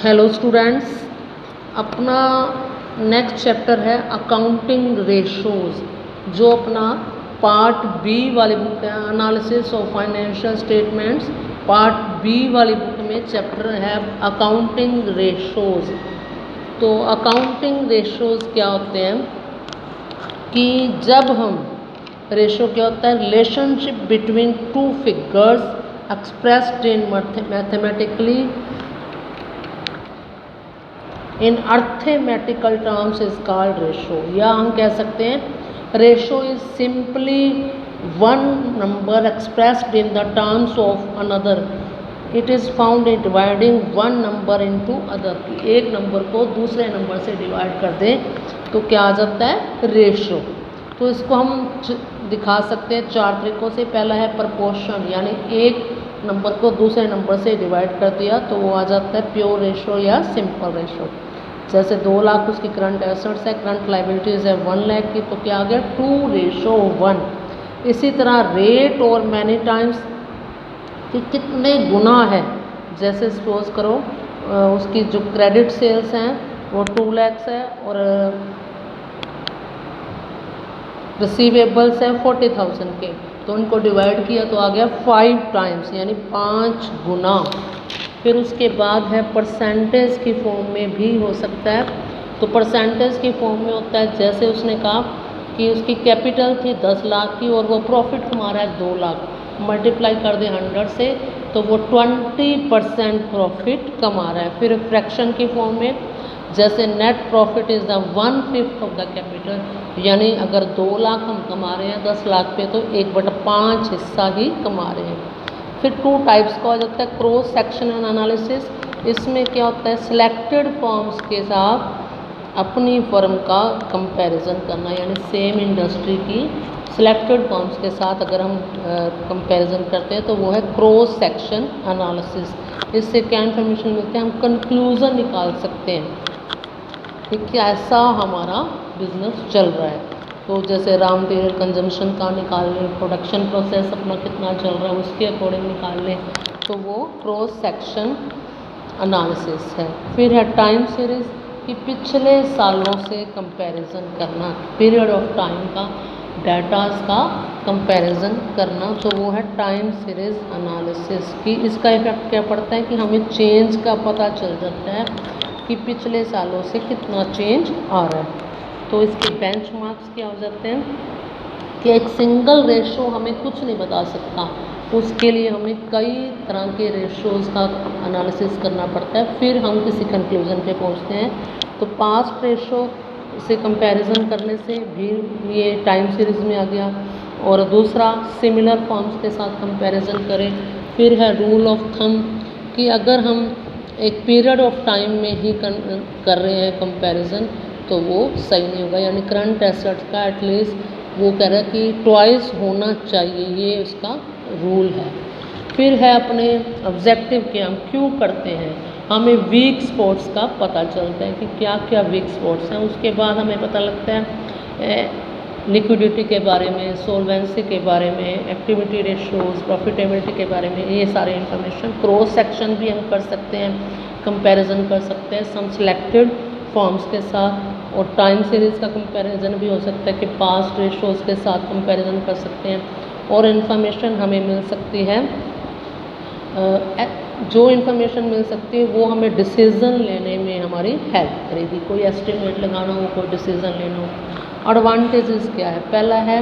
Hello students, अपना next chapter है accounting ratios, जो अपना पार्ट बी वाली बुक है analysis of financial statements. Part B वाली बुक में चैप्टर है अकाउंटिंग रेशोज़। तो अकाउंटिंग रेशोज़ क्या होते हैं कि जब हम रेशो क्या होता है, relationship between two figures expressed in mathematically in arithmetical terms is called ratio. या हम कह सकते हैं ratio is simply one number expressed in the terms of another. It is found in dividing one number into other. एक number को दूसरे number से divide कर दें तो क्या आ जाता है, रेशो। तो इसको हम दिखा सकते हैं चार तरीक़ों से। पहला है प्रपोर्शन, यानी एक नंबर को दूसरे नंबर से डिवाइड कर दिया तो वो आ जाता है प्योर रेशो या सिंपल रेशो। जैसे 2 लाख उसकी करंट एसेट्स है, करंट लाइबिलिटीज़ है 1 लाख की, तो क्या आ गया 2:1। इसी तरह रेट और मैनी टाइम्स कि कितने गुना है। जैसे सपोज करो उसकी जो क्रेडिट सेल्स हैं वो 2 लाख है और रिसीवेबल्स है 40,000 के, तो उनको डिवाइड किया तो आ गया 5 टाइम्स, यानी 5 गुना। फिर उसके बाद है परसेंटेज की फॉर्म में भी हो सकता है। तो परसेंटेज की फॉर्म में होता है, जैसे उसने कहा कि उसकी कैपिटल थी 10 लाख की और वो प्रॉफिट कमा रहा है 2 लाख, मल्टीप्लाई कर दे 100 से तो वो 20% प्रॉफिट कमा रहा है। फिर फ्रैक्शन की फॉर्म में, जैसे net profit is the 1/5 of the capital, यानी अगर 2 लाख हम कमा रहे हैं 10 लाख पे तो 1/5 हिस्सा ही कमा रहे हैं। फिर 2 टाइप्स का हो जाता है क्रॉस सेक्शन एंड एनालिसिस। इसमें क्या होता है, सिलेक्टेड फर्म्स के साथ अपनी फर्म का कंपैरिजन करना, यानी सेम इंडस्ट्री की सिलेक्टेड फर्म्स के साथ अगर हम कंपैरिजन करते हैं तो वो है क्रॉस सेक्शन एनालिसिस। इससे क्या इन्फॉर्मेशन मिलती है, हम कंक्लूज़न निकाल सकते हैं कि कैसा हमारा बिजनेस चल रहा है। तो जैसे रॉ मटेरियल कंजम्पशन का निकाल लें, प्रोडक्शन प्रोसेस अपना कितना चल रहा है उसके अकॉर्डिंग निकाल लें, तो वो क्रॉस सेक्शन एनालिसिस है। फिर है टाइम सीरीज़ कि पिछले सालों से कंपैरिजन करना, पीरियड ऑफ टाइम का डाटास का कंपैरिजन करना, तो वो है टाइम सीरीज़ एनालिसिस। कि इसका इफेक्ट क्या पड़ता है कि हमें चेंज का पता चल जाता है कि पिछले सालों से कितना चेंज आ रहा है। तो इसके बेंचमार्क्स क्या हो जाते हैं कि एक सिंगल रेशो हमें कुछ नहीं बता सकता, उसके लिए हमें कई तरह के रेशोज़ का एनालिसिस करना पड़ता है, फिर हम किसी कंक्लूज़न पे पहुंचते हैं। तो पास्ट रेशो से कंपैरिजन करने से भी ये टाइम सीरीज़ में आ गया। और दूसरा सिमिलर फॉर्म्स के साथ कंपैरिजन करें। फिर है रूल ऑफ थंब कि अगर हम एक पीरियड ऑफ टाइम में ही कर रहे हैं कंपैरिजन तो वो सही नहीं होगा, यानी करंट एसेट्स का एटलीस्ट वो कह रहा है कि ट्वाइस होना चाहिए, ये उसका रूल है। फिर है अपने ऑब्जेक्टिव के हम क्यों करते हैं, हमें वीक स्पॉट्स का पता चलता है कि क्या क्या वीक स्पॉट्स हैं। उसके बाद हमें पता लगता है लिक्विडिटी के बारे में, सोल्वेंसी के बारे में, एक्टिविटी रेशोज़, प्रॉफिटेबिलिटी के बारे में, ये सारे इन्फॉर्मेशन। क्रॉस सेक्शन भी हम कर सकते हैं, कंपैरिजन कर सकते हैं सम सिलेक्टेड फॉर्म्स के साथ। और टाइम सीरीज़ का कंपैरिजन भी हो सकता है कि पास्ट रेशोज़ के साथ कंपैरिजन कर सकते हैं। और इन्फॉर्मेशन हमें मिल सकती है, जो इन्फॉर्मेशन मिल सकती है वो हमें डिसीज़न लेने में हमारी हेल्प करेगी, कोई एस्टिमेट लगाना हो, कोई डिसीज़न लेना हो। एडवांटेजेस क्या है, पहला है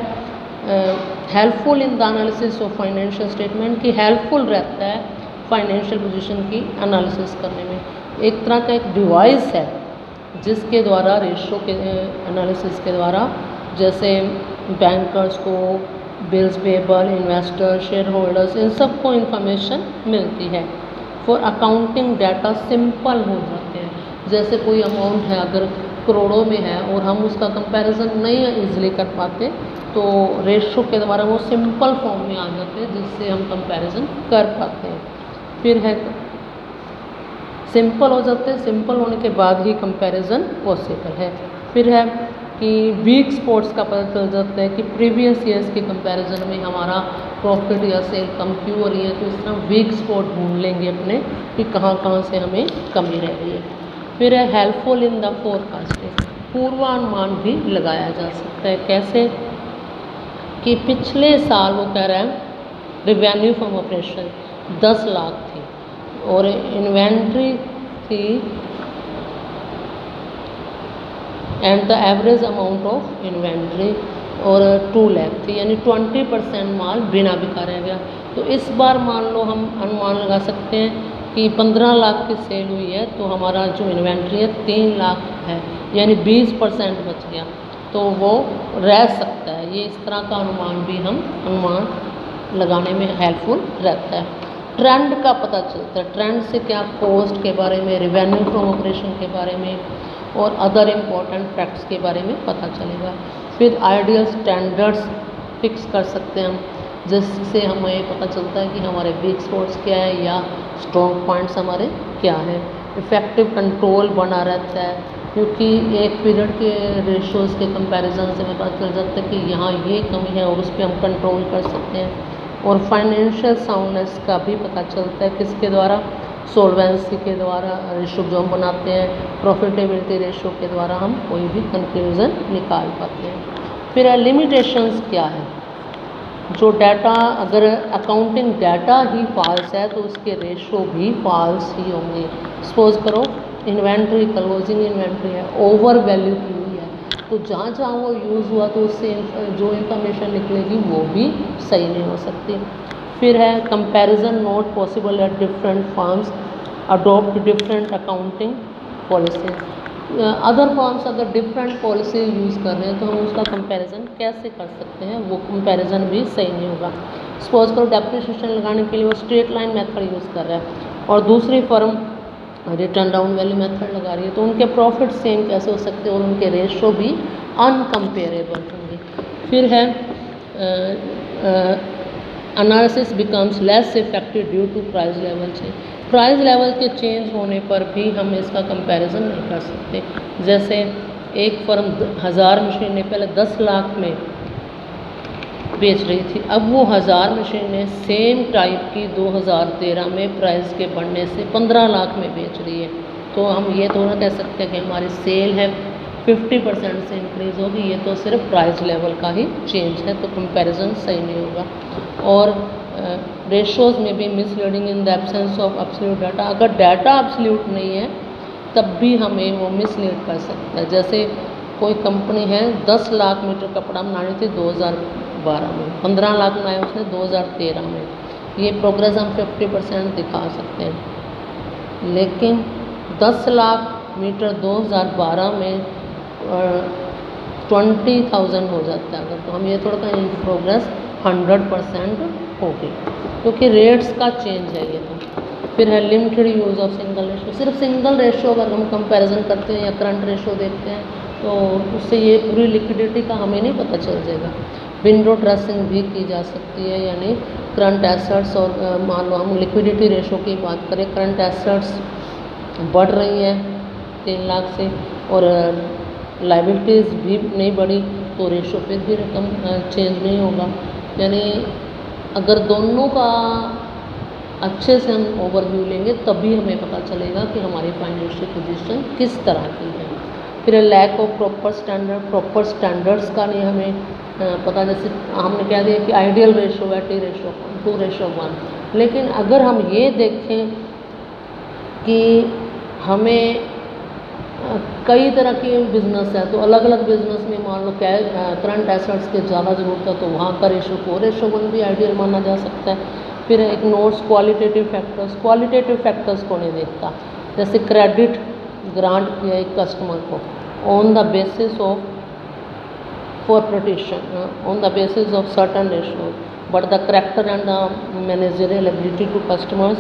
helpful in the analysis of financial statement, कि हेल्पफुल रहता है फाइनेंशियल पोजीशन की एनालिसिस करने में। एक तरह का एक डिवाइस है जिसके द्वारा रेशो के एनालिसिस के द्वारा, जैसे बैंकर्स को, bills payable, investor, shareholders, इन सबको इन्फॉर्मेशन मिलती है। फॉर अकाउंटिंग डाटा सिंपल हो जाते हैं। जैसे कोई अमाउंट है अगर करोड़ों में है और हम उसका कंपैरिजन नहीं ईजिली कर पाते तो रेशो के द्वारा वो सिंपल फॉर्म में आ जाते हैं जिससे हम कंपैरिजन कर पाते हैं। फिर है सिंपल हो जाते हैं, सिंपल होने के बाद ही कंपैरिजन पॉसिबल है। फिर है कि वीक स्पॉट्स का पता चल जाता है कि प्रीवियस ईयर्स के कंपैरिजन में हमारा प्रॉफिट या सेल कम क्यों हो रही है, तो इस तरह वीक स्पॉट ढूंढ लेंगे अपने कि कहाँ कहाँ से हमें कमी रह रही है। फिर है हेल्पफुल इन द फोरकास्टिंग, पूर्वानुमान भी लगाया जा सकता है। कैसे कि पिछले साल वो कह रहा है रिवेन्यू फ्रॉम ऑपरेशन 10 लाख थी और इन्वेंट्री थी and the average amount of inventory और 2 लाख थी, यानी 20% माल बिना बिका रह गया। तो इस बार मान लो हम अनुमान लगा सकते हैं कि 15 लाख की सेल हुई है तो हमारा जो इन्वेंट्री है 3 लाख है, यानी 20% बच गया, तो वो रह सकता है। ये इस तरह का अनुमान भी हम अनुमान लगाने में हेल्पफुल रहता है। ट्रेंड का पता चलता है, ट्रेंड से क्या, कॉस्ट के बारे में, रिवेन्यू फ्रॉम ऑपरेशन के बारे में और अदर इम्पॉर्टेंट फैक्ट्स के बारे में पता चलेगा। फिर आइडियल स्टैंडर्ड्स फिक्स कर सकते हैं हम, जिससे हमें पता चलता है कि हमारे वीक स्पॉट्स क्या है या स्ट्रॉन्ग पॉइंट्स हमारे क्या है। इफ़ेक्टिव कंट्रोल बना रहता है, क्योंकि एक पीरियड के रेशोज़ के कंपैरिजन से हमें पता चल जाता है कि यहाँ ये कमी है और उस पर हम कंट्रोल कर सकते हैं। और फाइनेंशियल साउंडनेस का भी पता चलता है किसके द्वारा, सोल्वेंसी के द्वारा, रेशो जो हम बनाते हैं, प्रॉफिटेबिलिटी रेशो के द्वारा हम कोई भी कंक्लूजन निकाल पाते हैं। फिर लिमिटेशंस क्या है, जो डाटा, अगर अकाउंटिंग डाटा ही फॉल्स है तो उसके रेशो भी फॉल्स ही होंगे। सपोज करो इन्वेंट्री, क्लोजिंग इन्वेंट्री है, ओवर वैल्यू की हुई है, तो जहाँ जहाँ वो यूज़ हुआ तो उससे जो इंफॉर्मेशन निकलेगी वो भी सही नहीं हो सकती। फिर है comparison not possible at different firms adopt different accounting policy. Other firms अगर डिफरेंट पॉलिसी यूज़ कर रहे हैं तो हम उसका कंपैरिजन कैसे कर सकते हैं, वो कंपैरिजन भी सही नहीं होगा। सपोज करो डेप्रिसिएशन लगाने के लिए वो स्ट्रेट लाइन मेथड यूज़ कर रहा है और दूसरी firm return down value method लगा रही है, तो उनके प्रॉफिट सेम कैसे हो सकते हैं और उनके रेशो भी अनकम्पेरेबल होंगे। फिर है analysis becomes less effective due to price level change, price level के चेंज होने पर भी हम इसका कंपैरिजन नहीं कर सकते। जैसे एक फर्म 1000 मशीनें पहले 10 लाख में बेच रही थी, अब वो 1000 मशीनें सेम टाइप की 2013 में प्राइस के बढ़ने से 15 लाख में बेच रही है, तो हम ये तो ना कह सकते हैं कि हमारी सेल है 50% से इंक्रीज़ होगी, ये तो सिर्फ प्राइस लेवल का ही चेंज है, तो कंपैरिजन सही नहीं होगा। और रेशोज़ में भी misleading in the absence of absolute data, अगर डाटा एब्सोल्यूट नहीं है तब भी हमें वो मिसलीड कर सकता है। जैसे कोई कंपनी है 10 लाख मीटर कपड़ा बना रही थी 2012 में, 15 लाख बनाया उसने 2013 में, ये प्रोग्रेस हम 50% दिखा सकते हैं। लेकिन 10 लाख मीटर 2012 में 20,000 हो जाता है अगर, तो हम ये थोड़ा सा इनकी प्रोग्रेस 100% होगी, क्योंकि रेट्स का चेंज है ये तो। फिर है limited use of single ratio, सिर्फ सिंगल रेशो अगर हम कंपैरिजन करते हैं या करंट रेशो देखते हैं तो उससे ये पूरी लिक्विडिटी का हमें नहीं पता चल जाएगा। विंडो ड्रेसिंग भी की जा सकती है, यानी करंट एसेट्स और मान लो हम लिक्विडिटी रेशो की बात करें, करंट एसेट्स बढ़ रही हैं 3 लाख से और लाइबिलिटीज़ भी नहीं बढ़ी, तो रेशो फिर भी रकम चेंज नहीं होगा। यानी अगर दोनों का अच्छे से हम ओवरव्यू लेंगे तभी हमें पता चलेगा कि हमारी फाइनेंशियल पोजीशन किस तरह की है। फिर lack of proper standard, proper standards का नहीं हमें पता। जैसे हमने कह दिया कि आइडियल रेशो है T/2/1, लेकिन अगर हम ये देखें कि हमें कई तरह के बिज़नेस है, तो अलग अलग बिज़नेस में मान लो करंट एसेट्स के ज़्यादा ज़रूरत है तो वहाँ का रेशो 4/1 भी आइडियल माना जा सकता है। फिर ignores qualitative factors, qualitative factors को नहीं देखता। जैसे क्रेडिट ग्रांट किया एक कस्टमर को on the basis of for protection on the basis of certain ratio, but the character and the managerial ability to customers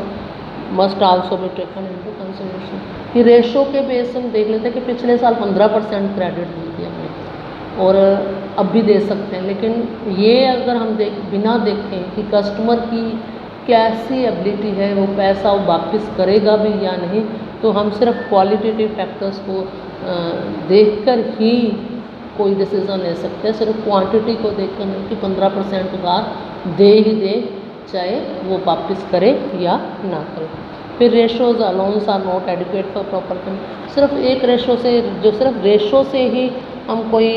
must also be taken into consideration. कि ratio के base हम देख लेते हैं कि पिछले साल 15% क्रेडिट दी थी हमने और अब भी दे सकते हैं, लेकिन ये अगर हम बिना देखें कि कस्टमर की कैसी एबिलिटी है, वो पैसा वो वापस करेगा भी या नहीं, तो हम सिर्फ क्वालिटेटिव फैक्टर्स को देखकर ही कोई डिसीज़न ले सकते हैं। सिर्फ क्वांटिटी को देखकर नहीं कि 15% का दे ही दे, चाहे वो वापस करे या ना करे। फिर ratios alones are not adequate for proper control. सिर्फ एक रेशो से, जो सिर्फ रेशो से ही हम कोई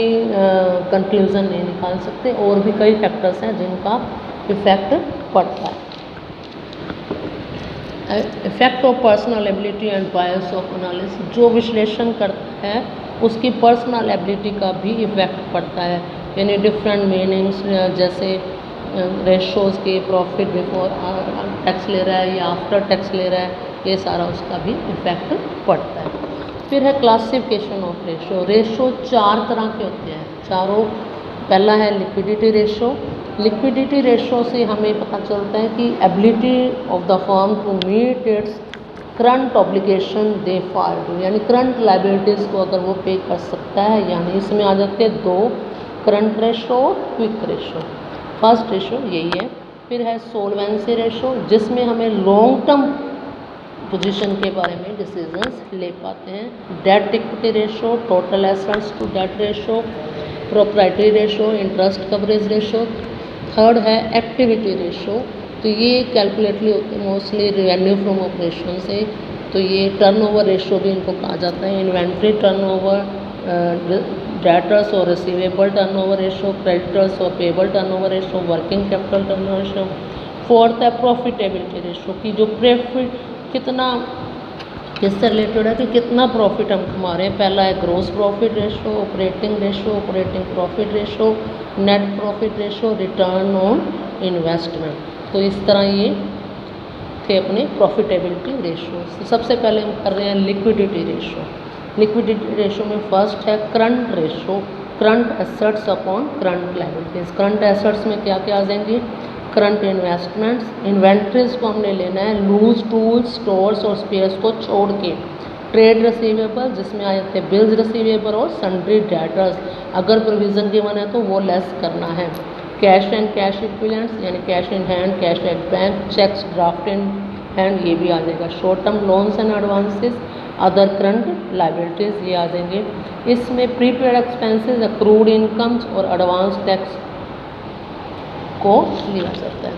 कंक्लूज़न नहीं निकाल सकते, और भी कई फैक्टर्स हैं जिनका इफेक्ट पड़ता है। Effect of personal ability and bias of analysis, जो विश्लेषण करता है उसकी पर्सनल एबिलिटी का भी इफेक्ट पड़ता है, यानी डिफरेंट मीनिंग्स, जैसे रेशोज़ के प्रॉफिट बिफोर टैक्स ले रहा है या आफ्टर टैक्स ले रहा है, ये सारा उसका भी इफेक्ट पड़ता है। फिर है क्लासिफिकेशन ऑफ रेशो। रेशो 4 तरह के होते हैं, चारों। पहला है लिक्विडिटी रेशो। लिक्विडिटी रेशो से हमें पता चलता है कि ability of the firm to meet its current obligation they fall due, यानी करंट लाइबिलिटीज़ को अगर वो पे कर सकता है, यानी इसमें आ जाते हैं 2, करंट रेशो और क्विक रेशो। फर्स्ट रेशो यही है। फिर है सोल्वेंसी रेशो, जिसमें हमें लॉन्ग टर्म पोजीशन के बारे में डिसीजंस ले पाते हैं। Debt equity ratio, total assets to debt ratio, proprietary ratio, interest coverage ratio. Third है एक्टिविटी रेशो, तो ये कैलकुलेटली होते हैं मोस्टली रेवेन्यू फ्रॉम ऑपरेशन से, तो ये टर्नओवर रेशो भी इनको कहा जाता है। इन्वेंट्री टर्नओवर, डेटर्स और रिसीवेबल टर्नओवर रेशो, क्रेडिटर्स और payable turnover ratio, working capital turnover ratio. Fourth है प्रॉफिटेबिलिटी रेशो, की जो प्रॉफिट कितना, किससे रिलेटेड है कि कितना प्रॉफिट हम कमा रहे हैं। पहला है gross profit ratio, operating ratio, operating profit ratio, net profit ratio, return on investment. तो इस तरह ये थे अपने प्रॉफिटेबिलिटी रेशो। सबसे पहले हम कर रहे हैं लिक्विडिटी रेशो। लिक्विडिटी रेशो में फर्स्ट है current ratio, current assets upon current liabilities. Current assets में क्या क्या आ जाएंगी, करंट इन्वेस्टमेंट्स, इन्वेंट्रीज को हमने लेना है लूज टूल्स, स्टोर्स और स्पेयर्स को छोड़ के। ट्रेड रिसीवेबल, जिसमें आ जाते हैं बिल्स रिसीवेबल और सन्ड्री डेटर्स, अगर प्रोविज़न गिवन है तो वो लेस करना है। कैश एंड कैश इक्विवेलेंट्स, यानी cash in hand, cash at bank, cheques draft in hand, ये भी आ जाएगा। Short term loans and advances, other current liabilities, ये आ जाएंगे। इसमें प्रीपेड एक्सपेंसेस, अक्रूड इनकम्स और एडवांस टैक्स को लिया जाता है।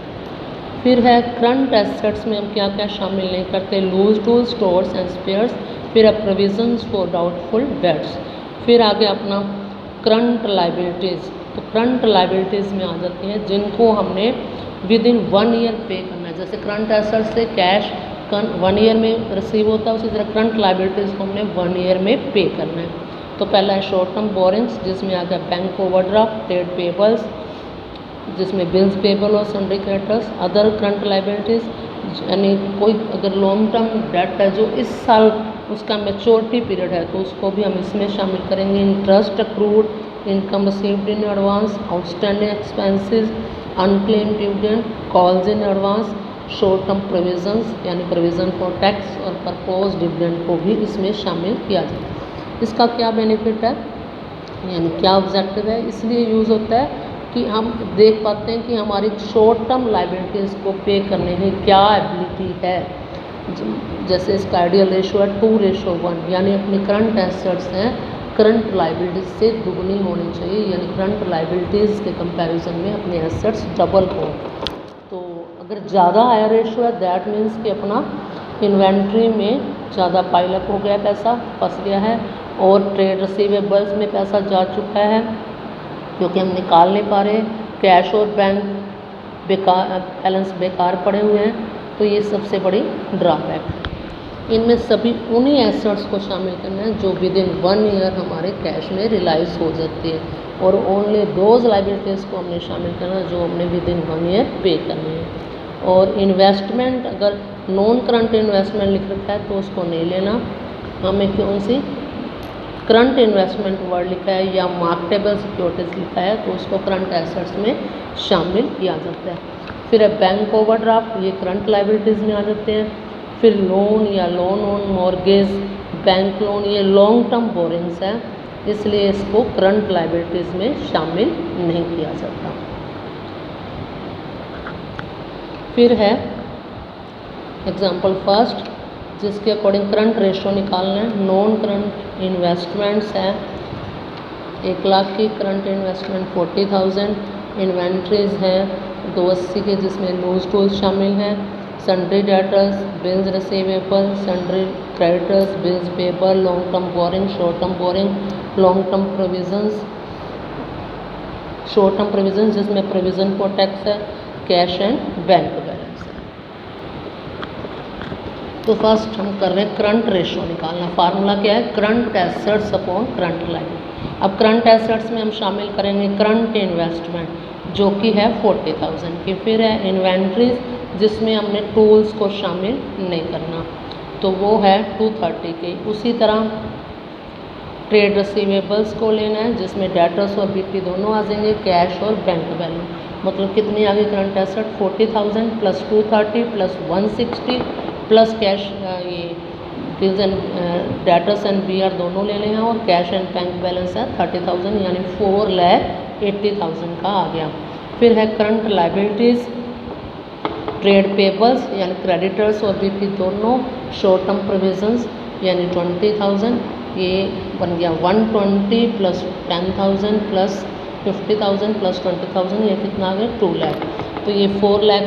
फिर है करंट एसेट्स में हम क्या क्या शामिल नहीं करते, loose tools, stores and spares. फिर है प्रोविजंस फॉर डाउटफुल डेट्स। फिर आगे अपना करंट लायबिलिटीज़, तो करंट लायबिलिटीज़ में आ जाती हैं जिनको हमने विद इन 1 ईयर पे करना है। जैसे करंट एसेट्स से कैश 1 ईयर में रिसीव होता है, उसी तरह करंट लायबिलिटीज़ को हमने 1 ईयर में पे करना है। तो पहला है शॉर्ट टर्म बोरिंग्स, जिसमें आ गया बैंक ओवरड्राफ्ट, ट्रेड पेबल्स, जिसमें बिल्स पेबल और sundry creditors. Other current liabilities, यानी कोई अगर लॉन्ग टर्म डेट है जो इस साल उसका मैच्योरिटी पीरियड है, तो उसको भी हम इसमें शामिल करेंगे। Interest accrued, income received in advance, outstanding expenses, unclaimed dividend, calls in advance, short term provisions, यानी प्रोविज़न फॉर टैक्स और प्रपोज डिविडेंड को भी इसमें शामिल किया जाए। इसका क्या बेनिफिट है, यानी क्या ऑब्जेक्टिव है, इसलिए यूज़ होता है कि हम देख पाते हैं कि हमारी शॉर्ट टर्म लायबिलिटीज़ को पे करने की क्या एबिलिटी है। जैसे इसका आइडियल रेशो है 2:1, यानी अपनी करंट एसेट्स हैं करंट लायबिलिटीज़ से दुगनी होनी चाहिए, यानी करंट लायबिलिटीज़ के कंपैरिजन में अपने एसेट्स डबल हो। तो अगर ज़्यादा हायर रेशो है, दैट मीन्स कि अपना इन्वेंट्री में ज़्यादा पाइलअप हो गया, पैसा फंस गया है, और ट्रेड रिसीवेबल्स में पैसा जा चुका है क्योंकि हम निकाल नहीं पा रहे, कैश और बैंक बेकार, बैलेंस बेकार पड़े हुए हैं। तो ये सबसे बड़ी ड्रॉबैक है। इनमें सभी उन्हीं एसेट्स को शामिल करना है जो विद इन 1 ईयर हमारे कैश में रिलाइज हो जाती है, और ओनली दोज लायबिलिटीज़ को हमने शामिल करना है जो हमने विद इन 1 ईयर पे करनी है। और इन्वेस्टमेंट, अगर नॉन करंट इन्वेस्टमेंट लिख रखा है तो उसको नहीं लेना, हमें कौन सी करंट इन्वेस्टमेंट वर्ड लिखा है या मार्केटेबल सिक्योरिटीज़ लिखा है तो उसको करंट एसेट्स में शामिल किया जाता है। फिर है बैंक ओवरड्राफ्ट, ये करंट लायबिलिटीज़ में आ जाते हैं। फिर लोन या loan on mortgage, bank loan, ये लॉन्ग टर्म बोरिंग्स है, इसलिए इसको करंट लायबिलिटीज़ में शामिल नहीं किया जाता। फिर है एग्जाम्पल फर्स्ट, जिसके अकॉर्डिंग करंट रेशो निकालना है। नॉन करंट इन्वेस्टमेंट्स है 1 लाख की, करंट इन्वेस्टमेंट 40,000, इन्वेंट्रीज है 280 के, जिसमें लूज टूल्स शामिल हैं, sundry debtors, bills receivable, sundry creditors, bills paper, long term borrowing, short term borrowing, long term provisions, short term provisions जिसमें प्रोविजन फॉर टैक्स है, cash and bank balance है। तो first हम कर रहे हैं करंट रेशो निकालना। फार्मूला क्या है? Current assets upon current liability. अब करंट एसेट्स में हम शामिल करेंगे करंट इन्वेस्टमेंट जो कि है 40,000 की, फिर है इन्वेंट्रीज जिसमें हमने टूल्स को शामिल नहीं करना, तो वो है 230 की। उसी तरह ट्रेड रिसीवेबल्स को लेना है जिसमें डेटर्स और बीटी दोनों आ जाएंगे, कैश और बैंक बैलेंस। मतलब कितनी आ गई current asset? 40,000 plus 230 plus 160 plus cash, ये bills and debtors and BR दोनों ले लें और कैश एंड बैंक बैलेंस है 30,000 यानी 4,80,000 का आ गया। फिर है करंट लायबिलिटीज़, ट्रेड पेबल्स यानी क्रेडिटर्स और बीपी दोनों, शॉर्ट टर्म प्रोविजंस यानी 20,000, ये बन गया 120 प्लस 10,000 प्लस 50,000 प्लस 20,000, ये कितना आ गया? 2 लाख। तो ये 4 लाख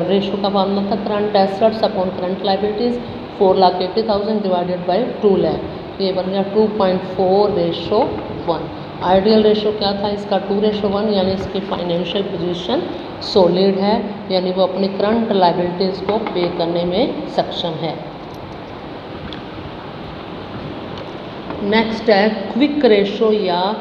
रेशो का फार्मूला था current assets upon current liabilities, 4,80,000 divided by 2 lakh, तो ये बन गया 2.4:1। आइडियल रेशो क्या था इसका? 2:1, यानी इसकी फाइनेंशियल पोजीशन सॉलिड है, यानी वो अपनी करंट लायबिलिटीज़ को पे करने में सक्षम है। नेक्स्ट है क्विक रेशो या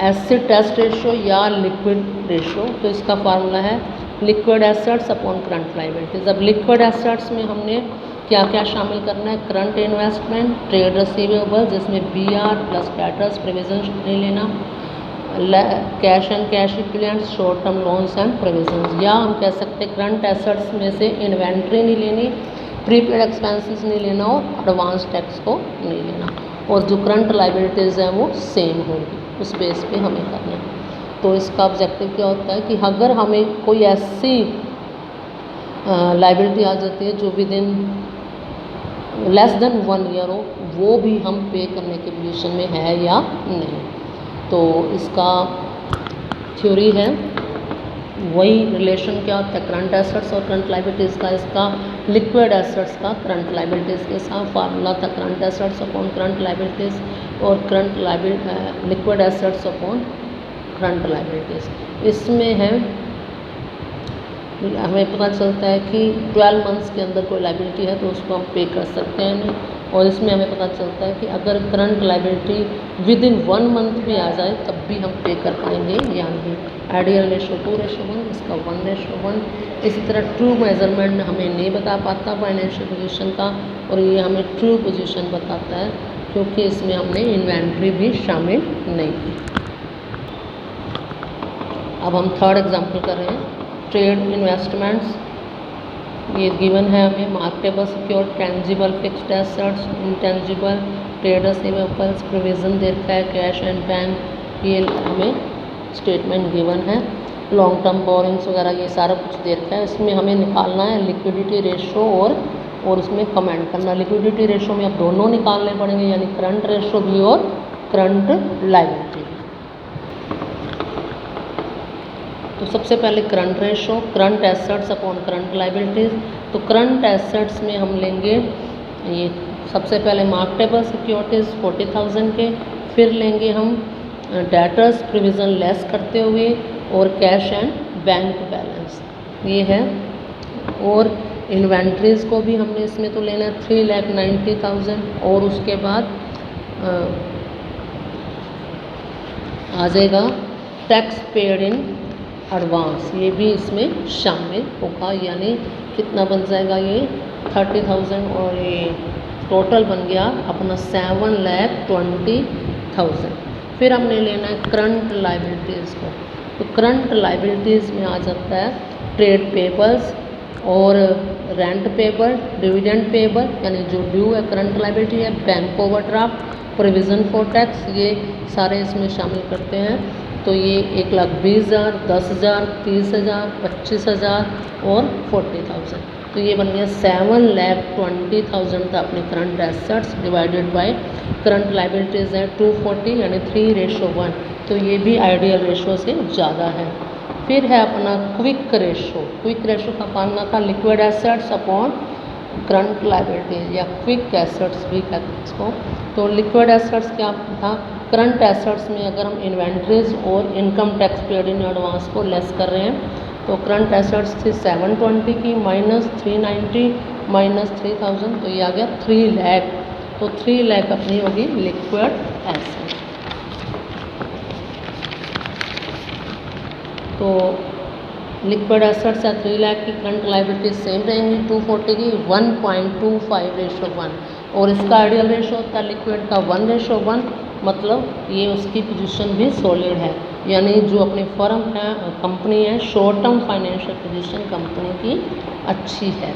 एसिड टेस्ट रेशो या लिक्विड रेशो। तो इसका फार्मूला है liquid assets upon current liabilities. अब लिक्विड एसेट्स में हमने क्या क्या शामिल करना है? करंट इन्वेस्टमेंट, ट्रेड रिसीवेबल जिसमें बीआर प्लस डेटर्स प्रोविजंस नहीं लेना, cash and cash equivalents, short term loans and provisions. या हम कह सकते हैं करंट एसेट्स में से इन्वेंट्री नहीं लेनी, प्रीपेड एक्सपेंसेस नहीं लेना और एडवांस टैक्स को नहीं लेना, और जो करंट लायबिलिटीज़ हैं वो सेम होगी, उस बेस पे हमें करना है। तो इसका ऑब्जेक्टिव क्या होता है कि अगर हमें कोई ऐसी लायबिलिटी आ जाती है जो with in less than 1 year हो, वो भी हम पे करने के पोजीशन में है या नहीं। तो इसका थ्योरी है, वही रिलेशन क्या होता है करंट एसेट्स और करंट लायबिलिटीज़ का, इसका लिक्विड एसेट्स का करंट लायबिलिटीज़ के साथ फार्मूला था current assets upon current liabilities और current liquid assets upon current liabilities. इसमें है हमें पता चलता है कि 12 मंथ्स के अंदर कोई लायबिलिटी है तो उसको हम पे कर सकते हैं नहीं, और इसमें हमें पता चलता है कि अगर current liability with in 1 month भी आ जाए तब भी हम पे कर पाएंगे या नहीं। आइडियल रेशो 2:1, इसका 1:1। इसी तरह ट्रू मेजरमेंट हमें नहीं बता पाता फाइनेंशियल पोजीशन का, और ये हमें ट्रू पोजीशन बताता है क्योंकि इसमें हमने इन्वेंट्री भी शामिल नहीं की। अब हम थर्ड एग्जाम्पल कर रहे हैं, ट्रेड इन्वेस्टमेंट्स। ये गिवन है हमें marketable secure, tangible fixed assets, intangible, trade receivables, provision दे रखा है, कैश एंड बैंक, ये हमें स्टेटमेंट गिवन है, लॉन्ग टर्म बोरिंग्स वगैरह ये सारा कुछ दे रखा है। इसमें हमें निकालना है लिक्विडिटी रेशो और उसमें कमेंट करना। लिक्विडिटी रेशो में अब दोनों निकालने पड़ेंगे, यानी करंट रेशो भी और करंट लायबिलिटी। तो सबसे पहले current ratio, current assets upon current liabilities. तो करंट एसेट्स में हम लेंगे ये सबसे पहले मार्केटेबल सिक्योरिटीज़ 40,000 के, फिर लेंगे हम डेटर्स प्रोविज़न लेस करते हुए और कैश एंड बैंक बैलेंस ये है, और इन्वेंट्रीज़ को भी हमने इसमें तो लेना है 3,90,000, और उसके बाद आ जाएगा टैक्स पेड इन एडवांस, ये भी इसमें शामिल होगा, यानी कितना बन जाएगा ये 30,000, और ये टोटल बन गया अपना 7,20,000। फिर हमने लेना है करंट लायबिलिटीज़ को। तो करंट लायबिलिटीज़ में आ जाता है ट्रेड पेबल्स और रेंट पेबल, डिविडेंड पेबल यानी जो ड्यू है करंट लायबिलिटी है, bank overdraft, provision for tax, ये सारे इसमें शामिल करते हैं। तो ये 1,20,000, 10,000, 30,000, 25,000 और 40,000। तो ये बन गया 7,20,000 था अपने current assets divided by current liabilities है 240 यानी 3:1। तो ये भी आइडियल रेशो से ज़्यादा है। फिर है अपना क्विक रेशो का पाना था liquid assets upon current liabilities या क्विक एसेट्स भी कहते हैं इसको। तो लिक्विड एसेट्स क्या था, करंट एसेट्स में अगर हम इन्वेंट्रीज और income tax paid in advance को लेस कर रहे हैं तो करंट एसेट्स थी 720 की माइनस 390 माइनस 3000, तो ये आ गया 3 लाख। तो 3 लाख अपनी होगी लिक्विड एसेट। तो लिक्विड एसेट्स है 3 लाख की, करंट लायबिलिटीज सेम रहेंगी 240 की 1.25:1, और इसका आइडियल रेशो होता है लिक्विड का 1:1, मतलब ये उसकी पोजीशन भी सॉलिड है, यानी जो अपनी फर्म है कंपनी है short term financial position company की अच्छी है।